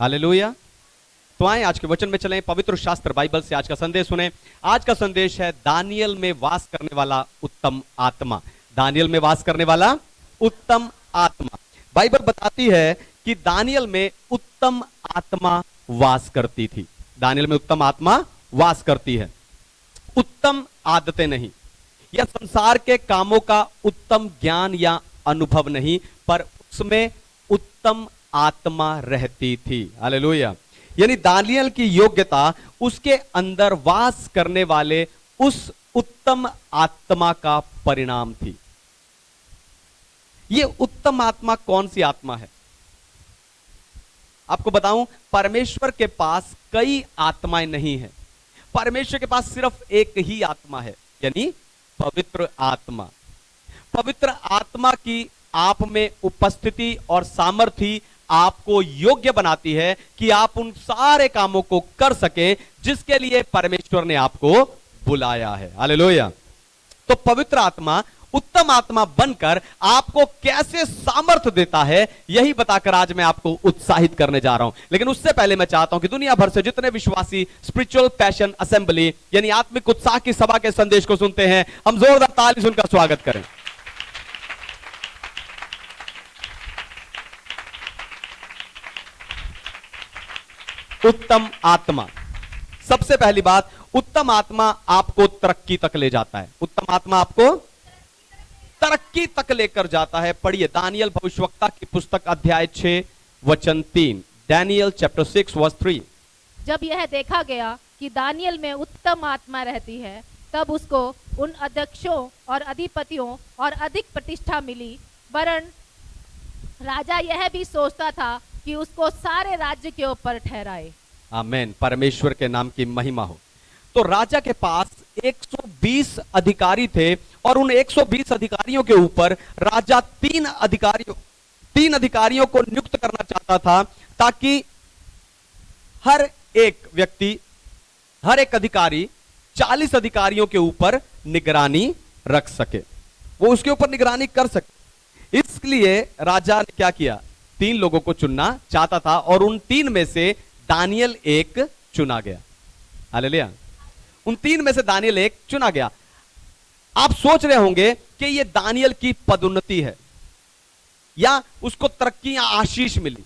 Hallelujah. तो आए आज के वचन में चलें, पवित्र शास्त्र बाइबल से आज का संदेश सुने। आज का संदेश है दानियल में वास करने वाला उत्तम आत्मा। दानियल में वास करने वाला उत्तम आत्मा। बाइबल बताती है कि दानियल में उत्तम आत्मा वास करती थी। दानियल में उत्तम आत्मा वास करती है। उत्तम आदतें नहीं या संसार के कामों का उत्तम ज्ञान या अनुभव नहीं, पर उसमें उत्तम आत्मा रहती थी। हालेलुया। यानी दानियल की योग्यता उसके अंदर वास करने वाले उस उत्तम आत्मा का परिणाम थी। यह उत्तम आत्मा कौन सी आत्मा है? आपको बताऊं, परमेश्वर के पास कई आत्माएं नहीं है। परमेश्वर के पास सिर्फ एक ही आत्मा है, यानी पवित्र आत्मा। पवित्र आत्मा की आप में उपस्थिति और सामर्थ्य आपको योग्य बनाती है कि आप उन सारे कामों को कर सके जिसके लिए परमेश्वर ने आपको बुलाया है। हालेलुया। तो पवित्र आत्मा उत्तम आत्मा बनकर आपको कैसे सामर्थ्य देता है, यही बताकर आज मैं आपको उत्साहित करने जा रहा हूं। लेकिन उससे पहले मैं चाहता हूं कि दुनिया भर से जितने विश्वासी स्पिरिचुअल पैशन असेंबली यानी आत्मिक उत्साह की सभा के संदेश को सुनते हैं, हम जोरदार ताली से उनका स्वागत करें। उत्तम आत्मा, सबसे पहली बात, उत्तम आत्मा आपको तरक्की तक ले जाता है। उत्तम आत्मा आपको तरक्की तक लेकर जाता है। पढ़िए दानियल भविष्यवक्ता की पुस्तक अध्याय 6 वचन 3। Daniel chapter 6 verse 3। जब यह देखा गया कि दानियल में उत्तम आत्मा रहती है, तब उसको उन अध्यक्षों और अधिपतियों और अधिक प्रतिष्ठा मिली, वरन राजा यह भी सोचता था कि उसको सारे राज्य के ऊपर ठहराए। आमीन। परमेश्वर के नाम की महिमा हो। तो राजा के पास 120 अधिकारी थे और उन 120 अधिकारियों के ऊपर राजा तीन अधिकारियों को नियुक्त करना चाहता था, ताकि हर एक अधिकारी 40 अधिकारियों के ऊपर निगरानी रख सके, वो उसके ऊपर निगरानी कर सके। इसलिए राजा ने क्या किया, 3 लोगों को चुनना चाहता था और उन 3 में से दानियल एक चुना गया। हालेलुया। उन 3 में से दानियल एक चुना गया। आप सोच रहे होंगे कि यह दानियल की पदोन्नति है या उसको तरक्की या आशीष मिली,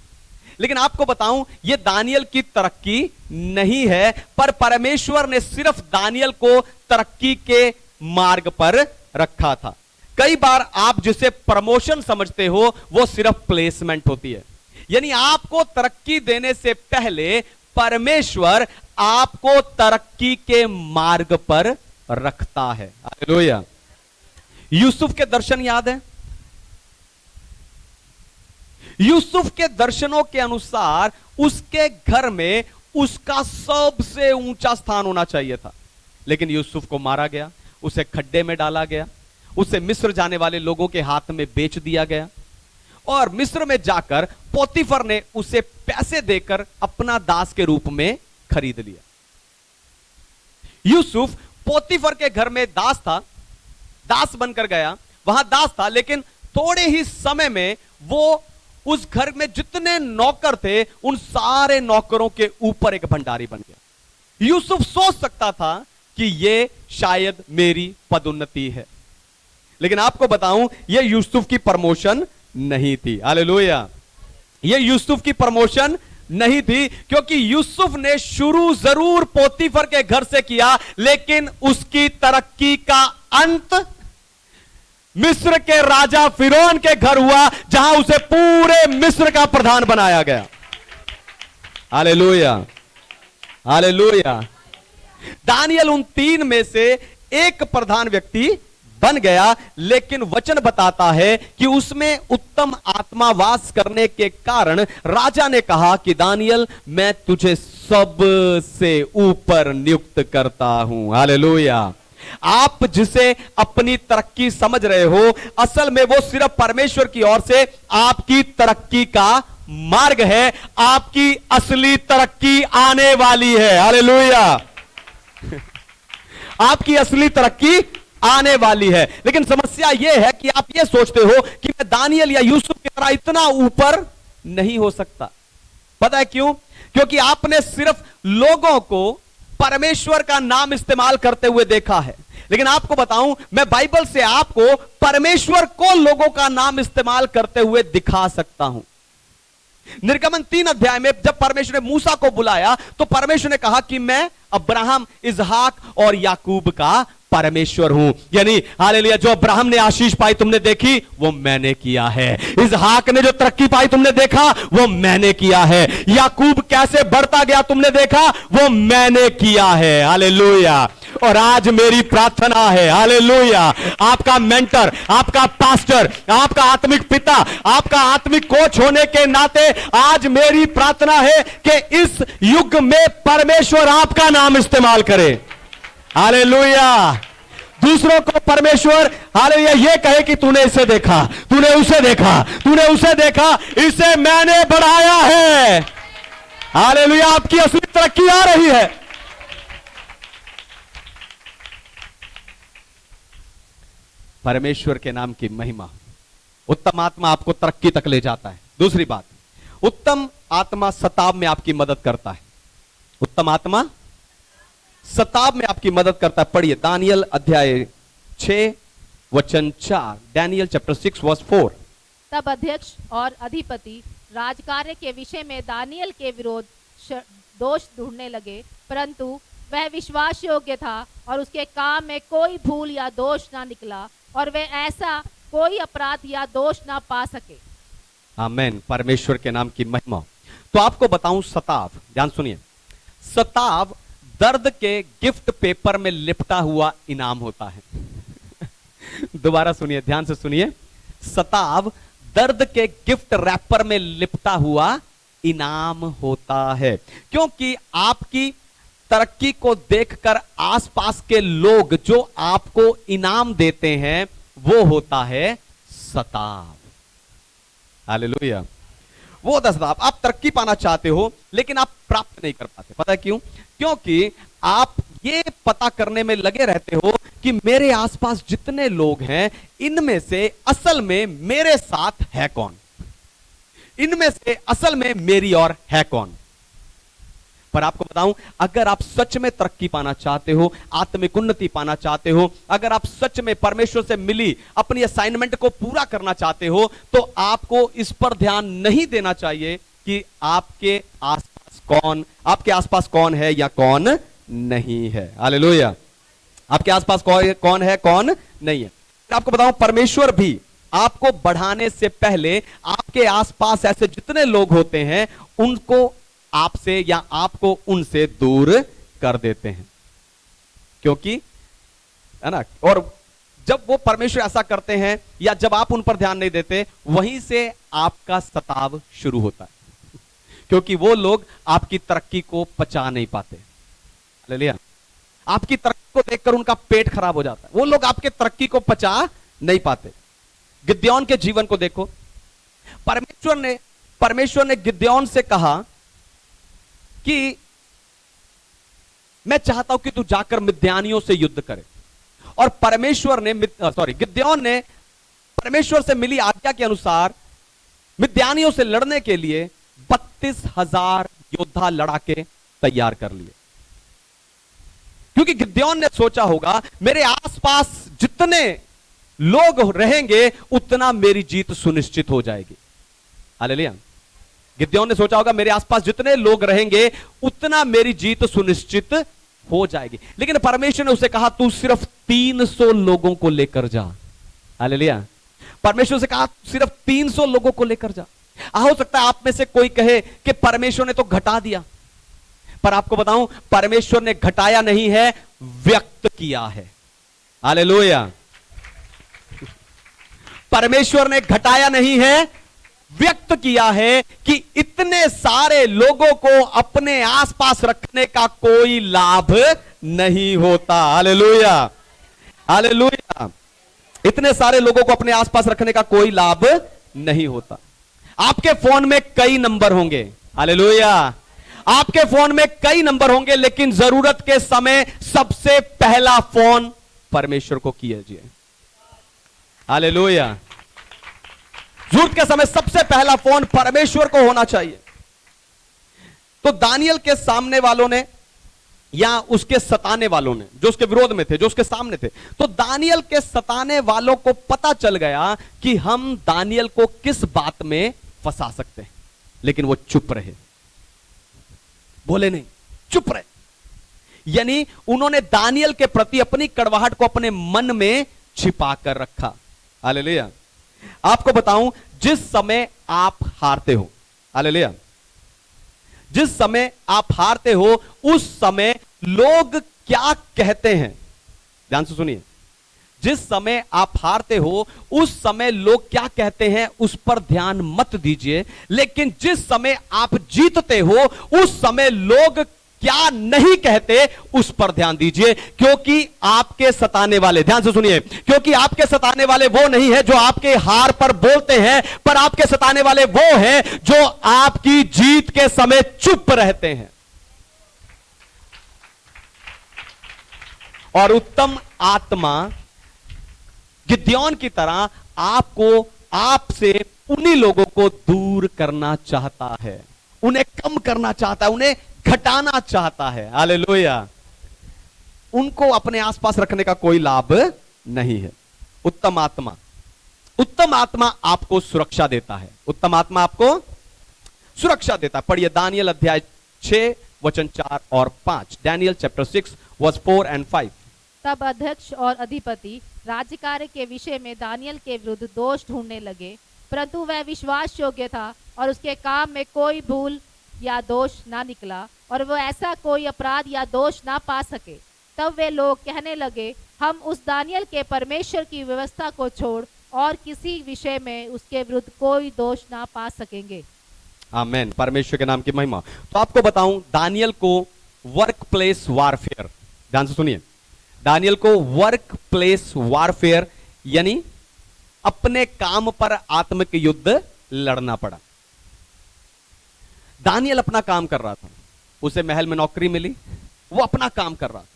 लेकिन आपको बताऊं यह दानियल की तरक्की नहीं है, पर परमेश्वर ने सिर्फ दानियल को तरक्की के मार्ग पर रखा था। कई बार आप जिसे प्रमोशन समझते हो वो सिर्फ प्लेसमेंट होती है, यानी आपको तरक्की देने से पहले परमेश्वर आपको तरक्की के मार्ग पर रखता है। हालेलुया। यूसुफ के दर्शन याद है? यूसुफ के दर्शनों के अनुसार उसके घर में उसका सबसे ऊंचा स्थान होना चाहिए था, लेकिन यूसुफ को मारा गया, उसे खड्डे में डाला गया, उसे मिस्र जाने वाले लोगों के हाथ में बेच दिया गया और मिस्र में जाकर पोतीफर ने उसे पैसे देकर अपना दास के रूप में खरीद लिया। यूसुफ पोतीफर के घर में दास था, दास बनकर गया, वहां दास था, लेकिन थोड़े ही समय में वो उस घर में जितने नौकर थे उन सारे नौकरों के ऊपर एक भंडारी बन गया। यूसुफ सोच सकता था कि यह शायद मेरी पदोन्नति है, लेकिन आपको बताऊं यह यूसुफ की प्रमोशन नहीं थी। हालेलुया। यह यूसुफ की प्रमोशन नहीं थी, क्योंकि यूसुफ ने शुरू जरूर पोतीफर के घर से किया, लेकिन उसकी तरक्की का अंत मिस्र के राजा फिरौन के घर हुआ, जहां उसे पूरे मिस्र का प्रधान बनाया गया। हालेलुया। हालेलुया। दानियल उन 3 में से एक प्रधान व्यक्ति बन गया, लेकिन वचन बताता है कि उसमें उत्तम आत्मा वास करने के कारण राजा ने कहा कि दानियल, मैं तुझे सबसे ऊपर नियुक्त करता हूं। हालेलुया। आप जिसे अपनी तरक्की समझ रहे हो, असल में वो सिर्फ परमेश्वर की ओर से आपकी तरक्की का मार्ग है। आपकी असली तरक्की आने वाली है। हालेलुया। आपकी असली तरक्की आने वाली है, लेकिन समस्या यह है कि आप यह सोचते हो कि मैं दानियल या यूसुफ की तरह इतना ऊपर नहीं हो सकता। पता है क्यों? क्योंकि आपने सिर्फ लोगों को परमेश्वर का नाम इस्तेमाल करते हुए देखा है। लेकिन आपको बताऊं, मैं बाइबल से आपको परमेश्वर को लोगों का नाम इस्तेमाल करते हुए दिखा सकता हूं। निर्गमन 3 अध्याय में जब परमेश्वर ने मूसा को बुलाया तो परमेश्वर ने कहा कि मैं अब्राहम, इसहाक और याकूब का परमेश्वर हूं। यानी हालेलुया, जो अब्राहम ने आशीष पाई तुमने देखी, वो मैंने किया है। इसहाक ने जो तरक्की पाई तुमने देखा, वो मैंने किया है। याकूब कैसे बढ़ता गया तुमने देखा, वो मैंने किया है। हालेलुया। और आज मेरी प्रार्थना है, हालेलुया, आपका मेंटर, आपका पास्टर, आपका आत्मिक पिता, आपका आत्मिक कोच होने के नाते आज मेरी प्रार्थना है कि इस युग में परमेश्वर आपका नाम इस्तेमाल करे। हालेलुया। दूसरों को परमेश्वर हालेलुया ये कहे कि तूने इसे देखा, तूने उसे देखा, तूने उसे देखा, इसे मैंने बढ़ाया है। हालेलुया। आपकी असली तरक्की आ रही है। परमेश्वर के नाम की महिमा। उत्तम आत्मा आपको तरक्की तक ले जाता है। दूसरी बात, उत्तम आत्मा सताव में आपकी मदद करता है। उत्तम आत्मा सताव में आपकी मदद करता है। पढ़िए दानियल अध्याय 6 वचन 4। Daniel chapter 6 verse 4। तब अध्यक्ष और अधिपति राजकार्य के विषय में दानियल के विरोध दोष ढूंढने लगे, परंतु वह विश्वास योग्य था और उसके काम में कोई भूल या दोष ना निकला, और वे ऐसा कोई अपराध या दोष ना पा सके। आमेन। परमेश्वर के नाम की महिमा। तो आपको बताऊं, सताव, ध्यान सुनिए, सताव दर्द के गिफ्ट पेपर में लिपटा हुआ इनाम होता है। दोबारा सुनिए, ध्यान से सुनिए। सताव दर्द के गिफ्ट रैपर में लिपटा हुआ इनाम होता है, क्योंकि आपकी तरक्की को देखकर आसपास के लोग जो आपको इनाम देते हैं वो होता है सताव। हालेलुया। वो होता है सताव। आप तरक्की पाना चाहते हो लेकिन आप प्राप्त नहीं कर पाते। पता है क्यों? क्योंकि आप ये पता करने में लगे रहते हो कि मेरे आसपास जितने लोग हैं इनमें से असल में मेरे साथ है कौन, इनमें से असल में मेरी और है कौन। पर आपको बताऊं, अगर आप सच में तरक्की पाना चाहते हो, आत्मिक उन्नति पाना चाहते हो, अगर आप सच में परमेश्वर से मिली अपनी असाइनमेंट को पूरा करना चाहते हो, तो आपको इस पर ध्यान नहीं देना चाहिए कि आपके आसपास कौन है या कौन नहीं है। हालेलुया। आपके आसपास कौन है कौन नहीं है। आपको बताऊं, परमेश्वर भी आपको बढ़ाने से पहले आपके आसपास ऐसे जितने लोग होते हैं उनको आपसे या आपको उनसे दूर कर देते हैं, क्योंकि है ना। और जब वो परमेश्वर ऐसा करते हैं या जब आप उन पर ध्यान नहीं देते, वहीं से आपका सताव शुरू होता है, क्योंकि वो लोग आपकी तरक्की को पचा नहीं पाते। हालेलुया। आपकी तरक्की को देखकर उनका पेट खराब हो जाता है। वो लोग आपके तरक्की को पचा नहीं पाते। गिद्योन के जीवन को देखो। परमेश्वर ने गिद्योन से कहा कि मैं चाहता हूं कि तू जाकर मिद्यानियों से युद्ध करे, और गिद्योन ने परमेश्वर से मिली आज्ञा के अनुसार मिद्यानियों से लड़ने के लिए 32,000 योद्धा लड़ा के तैयार कर लिए, क्योंकि गिद्योन ने सोचा होगा मेरे आसपास जितने लोग रहेंगे उतना मेरी जीत सुनिश्चित हो जाएगी। हालेलुया। गिद्योन ने सोचा होगा मेरे आसपास जितने लोग रहेंगे उतना मेरी जीत सुनिश्चित हो जाएगी। लेकिन परमेश्वर ने उसे कहा तू सिर्फ 300 लोगों को लेकर जा। हालेलुया। परमेश्वर से कहा सिर्फ 300 लोगों को लेकर जा। हो सकता है आप में से कोई कहे कि परमेश्वर ने तो घटा दिया, पर आपको बताऊं, परमेश्वर ने घटाया नहीं है, व्यक्त किया है। हालेलुया। परमेश्वर ने घटाया नहीं है, व्यक्त किया है कि इतने सारे लोगों को अपने आसपास रखने का कोई लाभ नहीं होता। हालेलुया। हालेलुया। इतने सारे लोगों को अपने आसपास रखने का कोई लाभ नहीं होता। आपके फोन में कई नंबर होंगे। हालेलुया। आपके फोन में कई नंबर होंगे, लेकिन जरूरत के समय सबसे पहला फोन परमेश्वर को कीजिए। हालेलुया। जरूरत के समय सबसे पहला फोन परमेश्वर को होना चाहिए। तो दानियल के सामने वालों ने या उसके सताने वालों ने, जो उसके विरोध में थे, जो उसके सामने थे, तो दानियल के सताने वालों को पता चल गया कि हम दानियल को किस बात में फंसा सकते हैं, लेकिन वो चुप रहे, बोले नहीं, चुप रहे। यानी उन्होंने दानियल के प्रति अपनी कड़वाहट को अपने मन में छिपा कर रखा। हालेलुया। आपको बताऊं, जिस समय आप हारते हो, हालेलुया, जिस समय आप हारते हो उस समय लोग क्या कहते हैं, ध्यान से सुनिए, जिस समय आप हारते हो उस समय लोग क्या कहते हैं उस पर ध्यान मत दीजिए, लेकिन जिस समय आप जीतते हो उस समय लोग क्या नहीं कहते उस पर ध्यान दीजिए, क्योंकि आपके सताने वाले, ध्यान से सुनिए, क्योंकि आपके सताने वाले वो नहीं है जो आपके हार पर बोलते हैं, पर आपके सताने वाले वो हैं जो आपकी जीत के समय चुप रहते हैं। और उत्तम आत्मा गिद्योन की तरह आपको, आपसे उन्हीं लोगों को दूर करना चाहता है, उन्हें कम करना चाहता है, उन्हें घटाना चाहता है। हालेलुया। उनको अपने आसपास रखने का कोई लाभ नहीं है। उत्तम आत्मा, उत्तम आत्मा आपको सुरक्षा देता है, उत्तम आत्मा आपको सुरक्षा देता है। पढ़िए दानियल अध्याय 6 वचन 4 और 5, डैनियल चैप्टर 6 वर्स 4 एंड 5। तब अध्यक्ष और अधिपति राज्य कार्य के विषय में दानियल के विरुद्ध दोष ढूंढने लगे, परंतु वह विश्वास योग्य था और उसके काम में कोई भूल या दोष ना निकला, और वो ऐसा कोई अपराध या दोष ना पा सके। तब वे लोग कहने लगे, हम उस दानियल के परमेश्वर की व्यवस्था को छोड़ और किसी विषय में उसके विरुद्ध कोई दोष ना पा सकेंगे। आमेन। परमेश्वर के नाम की महिमा। तो आपको बताऊं, दानियल को वर्क प्लेस वारफेयर, ध्यान से सुनिए, दानियल को वर्क प्लेस वारफेयर यानी अपने काम पर आत्मिक युद्ध लड़ना पड़ा। दानियल अपना काम कर रहा था, उसे महल में नौकरी मिली, वो अपना काम कर रहा था,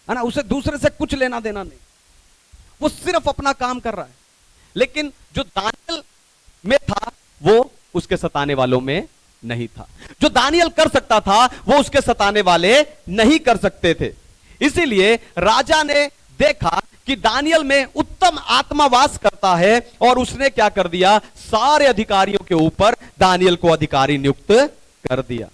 है ना, उसे दूसरे से कुछ लेना देना नहीं, वो सिर्फ अपना काम कर रहा है। लेकिन जो दानियल में था वो उसके सताने वालों में नहीं था। जो दानियल कर सकता था वो उसके सताने वाले नहीं कर सकते थे। इसीलिए राजा ने देखा कि दानियल में उत्तम आत्मा वास करता है, और उसने क्या कर दिया, सारे अधिकारियों के ऊपर दानियल को अधिकारी नियुक्त कर दिया।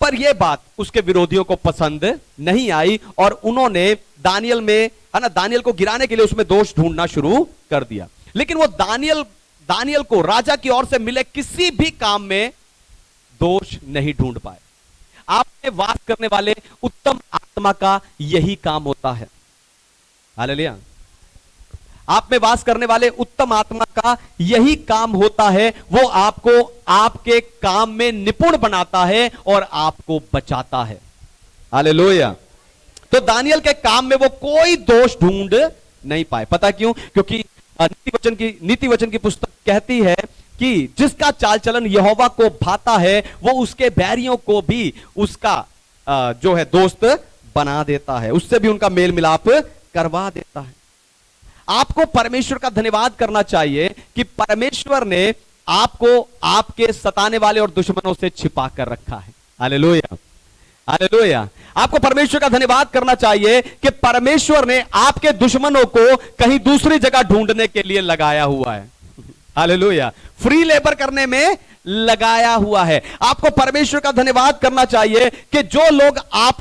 पर यह बात उसके विरोधियों को पसंद नहीं आई, और उन्होंने दानियल में, है ना, दानियल को गिराने के लिए उसमें दोष ढूंढना शुरू कर दिया। लेकिन वो दानियल को राजा की ओर से मिले किसी भी काम में दोष नहीं ढूंढ पाए। आप में वास करने वाले उत्तम आत्मा का यही काम होता है। हालेलुया। आप में वास करने वाले उत्तम आत्मा का यही काम होता है, वो आपको आपके काम में निपुण बनाता है और आपको बचाता है। हालेलुया। तो दानियल के काम में वो कोई दोष ढूंढ नहीं पाए। पता क्यों? क्योंकि नीति वचन की पुस्तक कहती है कि जिसका चाल चलन यहोवा को भाता है वो उसके बैरियों को भी उसका जो है दोस्त बना देता है, उससे भी उनका मेल मिलाप करवा देता है। आपको परमेश्वर का धन्यवाद करना चाहिए कि परमेश्वर ने आपको आपके सताने वाले और दुश्मनों से छिपा कर रखा है। Hallelujah, hallelujah. आपको परमेश्वर का धन्यवाद करना चाहिए कि परमेश्वर ने आपके दुश्मनों को कहीं दूसरी जगह ढूंढने के लिए लगाया हुआ है। हालेलुया। फ्री लेबर करने में लगाया हुआ है। आपको परमेश्वर का धन्यवाद करना चाहिए कि जो लोग आप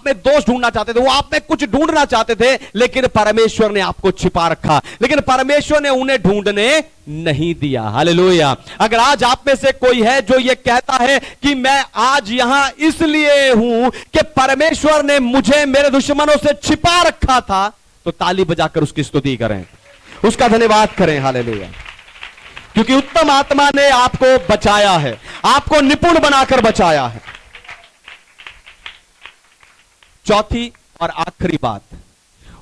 में दोष ढूंढना चाहते थे, वो आप में कुछ ढूंढना चाहते थे, लेकिन परमेश्वर ने आपको छिपा रखा, लेकिन परमेश्वर ने उन्हें ढूंढने नहीं दिया। हालेलुया। अगर आज आप में से कोई है जो ये कहता है कि मैं आज यहां इसलिए हूं कि परमेश्वर ने मुझे मेरे दुश्मनों से छिपा रखा था, तो ताली बजाकर उसकी स्तुति करें, उसका धन्यवाद करें। हालेलुया। क्योंकि उत्तम आत्मा ने आपको बचाया है, आपको निपुण बनाकर बचाया है। चौथी और आखिरी बात,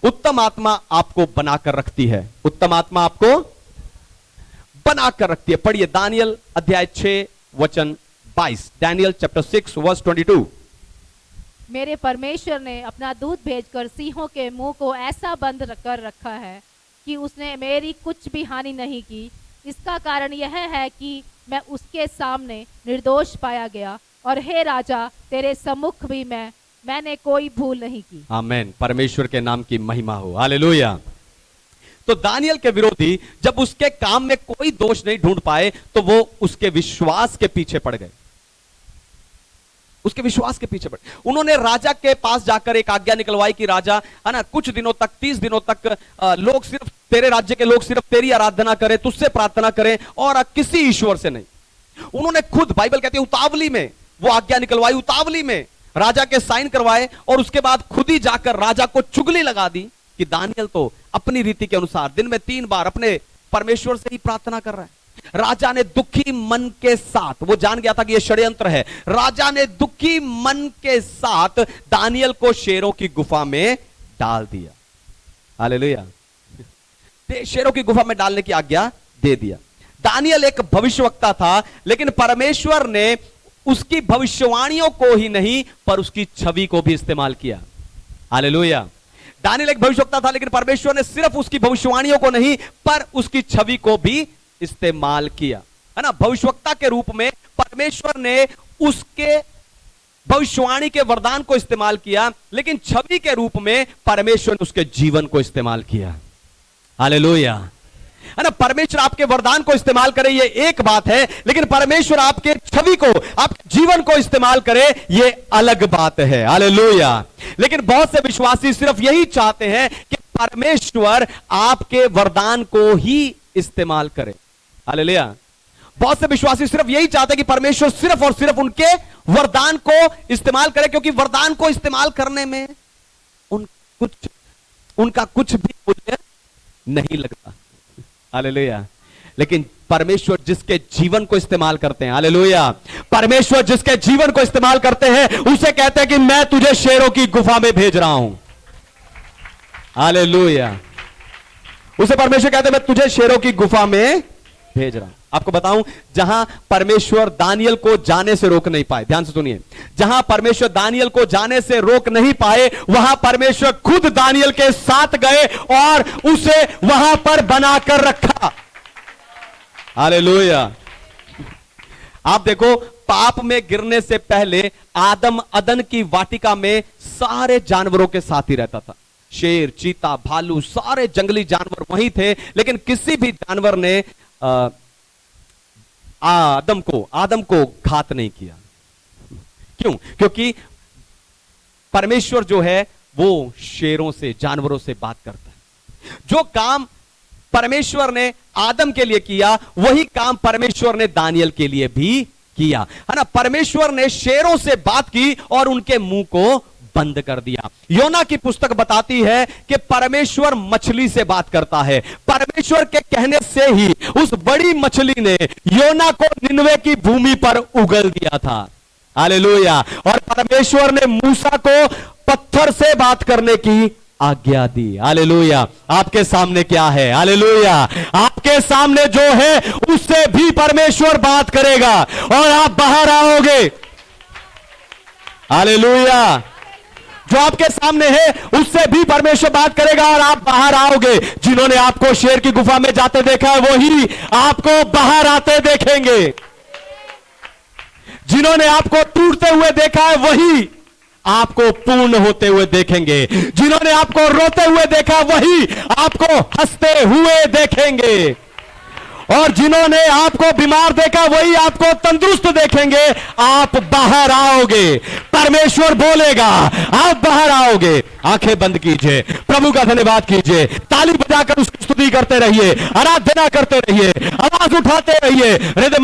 उत्तम आत्मा आपको बनाकर रखती है। उत्तम आत्मा आपको बनाकर रखती है। पढ़िए दानियल अध्याय 6 वचन 22, डैनियल चैप्टर 6 वर्स 22। मेरे परमेश्वर ने अपना दूत भेजकर सिंहों के मुंह को ऐसा बंद कर रखा है कि उसने मेरी कुछ भी हानि नहीं की। इसका कारण यह है कि मैं उसके सामने निर्दोष पाया गया, और हे राजा, तेरे सम्मुख भी मैंने कोई भूल नहीं की। आमेन। परमेश्वर के नाम की महिमा हो। हालेलुया। तो दानियल के विरोधी जब उसके काम में कोई दोष नहीं ढूंढ पाए तो वो उसके विश्वास के पीछे पड़ गए। उसके विश्वास के पीछे पड़े। उन्होंने राजा के पास जाकर एक आज्ञा निकलवाई कि राजा, है ना, कुछ दिनों तक, 30 दिनों तक लोग सिर्फ तेरे राज्य के लोग सिर्फ तेरी आराधना करें, तुझसे प्रार्थना करें और किसी ईश्वर से नहीं। उन्होंने खुद, बाइबल कहती है, उतावली में वो आज्ञा निकलवाई, उतावली में राजा के साइन करवाए और उसके बाद खुद ही जाकर राजा को चुगली लगा दी कि दानियल तो अपनी रीति के अनुसार दिन में 3 बार अपने परमेश्वर से ही प्रार्थना कर रहा है। राजा ने दुखी मन के साथ, वो जान गया था कि यह षड्यंत्र है, राजा ने दुखी मन के साथ दानियल को शेरों की गुफा में डाल दिया। हालेलुया। शेरों की गुफा में डालने की आज्ञा दे दिया। दानियल एक भविष्यवक्ता था, लेकिन परमेश्वर ने उसकी भविष्यवाणियों को ही नहीं पर उसकी छवि को भी इस्तेमाल किया। हालेलुया। दानियल एक भविष्यवक्ता था, लेकिन परमेश्वर ने सिर्फ उसकी भविष्यवाणियों को नहीं पर उसकी छवि को भी इस्तेमाल किया, है ना। भविष्यवक्ता के रूप में परमेश्वर ने उसके भविष्यवाणी के वरदान को इस्तेमाल किया, लेकिन छवि के रूप में परमेश्वर ने उसके जीवन को इस्तेमाल किया। हालेलुया, है ना। परमेश्वर आपके वरदान को इस्तेमाल करे ये एक बात है, लेकिन परमेश्वर आपके छवि को, आपके जीवन को इस्तेमाल करे ये अलग बात है। हालेलुया। लेकिन बहुत से विश्वासी सिर्फ यही चाहते हैं कि परमेश्वर आपके वरदान को ही इस्तेमाल करे। हालेलुया। बहुत से विश्वासी सिर्फ यही चाहते हैं कि परमेश्वर सिर्फ और सिर्फ उनके वरदान को इस्तेमाल करे, क्योंकि वरदान को इस्तेमाल करने में उनका कुछ भी मूल्य नहीं लगता। हालेलुया। लेकिन परमेश्वर जिसके जीवन को इस्तेमाल करते हैं, हालेलुया, परमेश्वर जिसके जीवन को इस्तेमाल करते हैं उसे कहते हैं कि मैं तुझे शेरों की गुफा में भेज रहा हूं। हालेलुया। उसे परमेश्वर कहते हैं मैं तुझे शेरों की गुफा में भेज रहा हूं। आपको बताऊं, जहां परमेश्वर दानियल को जाने से रोक नहीं पाए, ध्यान से सुनिए, जहां परमेश्वर दानियल को जाने से रोक नहीं पाए, वहां परमेश्वर खुद दानियल के साथ गए और उसे वहां पर बनाकर रखा। हालेलुया। आप देखो, पाप में गिरने से पहले आदम अदन की वाटिका में सारे जानवरों के साथ ही रहता था। शेर, चीता, भालू, सारे जंगली जानवर वहीं थे, लेकिन किसी भी जानवर ने आदम को घात नहीं किया। क्यों? क्योंकि परमेश्वर जो है वो शेरों से, जानवरों से बात करता है। जो काम परमेश्वर ने आदम के लिए किया वही काम परमेश्वर ने दानियल के लिए भी किया, है ना। परमेश्वर ने शेरों से बात की और उनके मुंह को बंद कर दिया। योना की पुस्तक बताती है कि परमेश्वर मछली से बात करता है। परमेश्वर के कहने से ही उस बड़ी मछली ने योना को निनवे की भूमि पर उगल दिया था। हालेलुया। और परमेश्वर ने मूसा को पत्थर से बात करने की आज्ञा दी। हालेलुया। आपके सामने क्या है? हालेलुया। आपके सामने जो है उससे भी परमेश्वर बात करेगा और आप बाहर आओगे। हालेलुया। जो आपके सामने है उससे भी परमेश्वर बात करेगा और आप बाहर आओगे। जिन्होंने आपको शेर की गुफा में जाते देखा है वही आपको बाहर आते देखेंगे। जिन्होंने आपको टूटते हुए देखा है वही आपको पूर्ण होते हुए देखेंगे। जिन्होंने आपको रोते हुए देखा वही आपको हंसते हुए देखेंगे। और जिन्होंने आपको बीमार देखा वही आपको तंदुरुस्त देखेंगे। आप बाहर आओगे, परमेश्वर बोलेगा, आप बाहर आओगे। आंखें बंद कीजिए, प्रभु का धन्यवाद कीजिए, ताली बजाकर उसकी स्तुति करते रहिए, आराधना करते रहिए, आवाज उठाते रहिए। हृदय